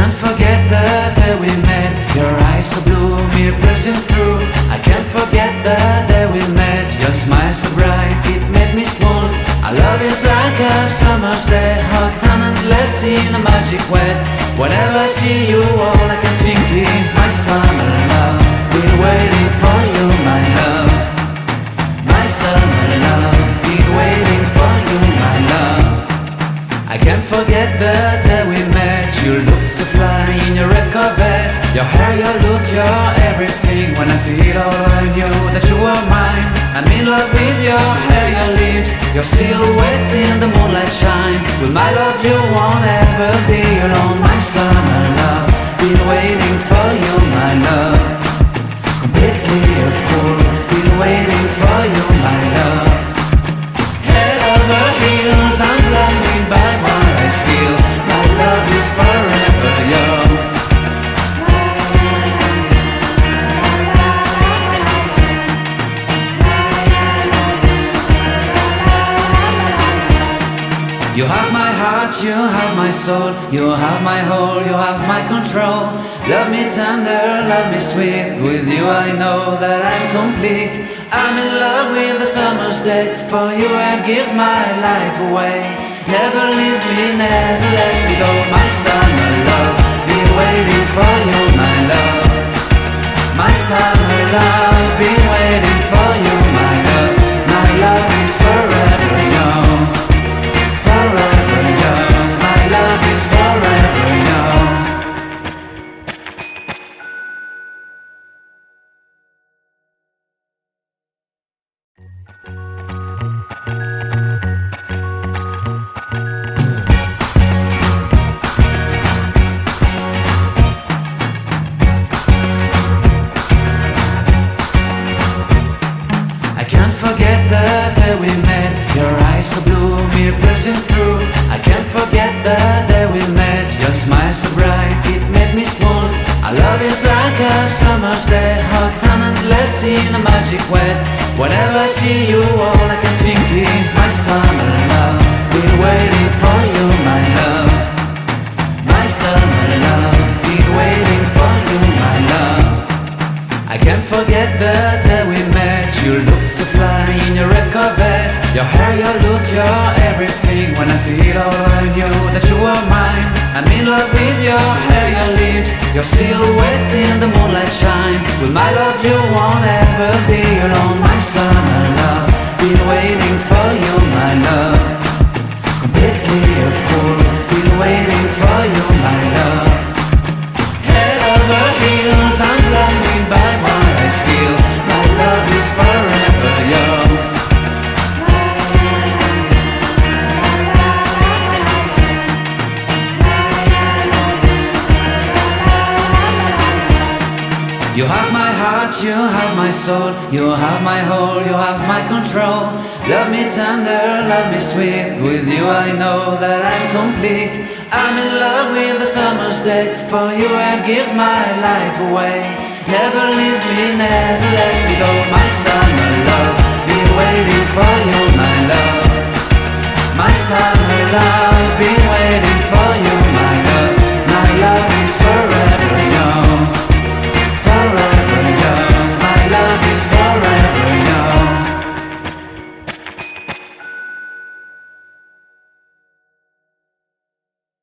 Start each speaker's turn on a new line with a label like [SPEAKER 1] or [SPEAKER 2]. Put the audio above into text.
[SPEAKER 1] can't forget the day we met. Your eyes so blue, me piercing through. I can't forget the day we met. Your smile so bright, it made me swoon. Our love is like a summer's day, hot and endless in a magic way. Whenever I see you, all I can think is my summer love. Been waiting for you, my love. My summer love. Been waiting for you, my love. I can't forget the day we met. You looked so fly in your red Corvette. Your hair, your look, your everything. When I see it all, I knew that you were mine. I'm in love with your hair, your lips, your silhouette in the moonlight shine. With my love you won't ever be alone. My summer love, been waiting for you, my love. Completely a fool, been waiting for you, my love. Head over heels, I'm blinded by what I feel. My love is forever yours. You have my heart, you have my soul, you have my whole, you have my control. Love me tender, love me sweet. With you I know that I'm complete. I'm in love with the summer's day. For you I'd give my life away. Never leave me, never let me go. My summer love, been waiting for you, my love. My summer love, been waiting for you, my love. My love is forever yours. Forever yours, my love is forever yours. I can't forget the day we met. Your eyes so blue, me piercing through. I can't forget the day we met. Your smile so bright, it made me swoon. Our love is like a summer's day, hot and endless in a magic way. Whenever I see you, all I can think is my summer love. Been waiting for you, my love. My summer love. Been waiting for you, my love. I can't forget the day we met. You looked so fly in your red Corvette. Your hair, your look, your everything. When I see it all, I knew that you were mine. I'm in love with your hair, your lips, your silhouette in the moonlight shine. With my love you won't ever be alone. My summer love, been waiting for you, my love. Completely a fool, been waiting for you, my love. Head over heels, I'm blinded by what I feel. My love is forever yours. You have my heart, you have my soul, you have my whole, you have my control. Love me tender, love me sweet. With you I know that I'm complete. I'm in love with the summer's day. For you I'd give my life away. Never leave me, never let me go. My summer love, been waiting for you, my love. My summer love, been waiting for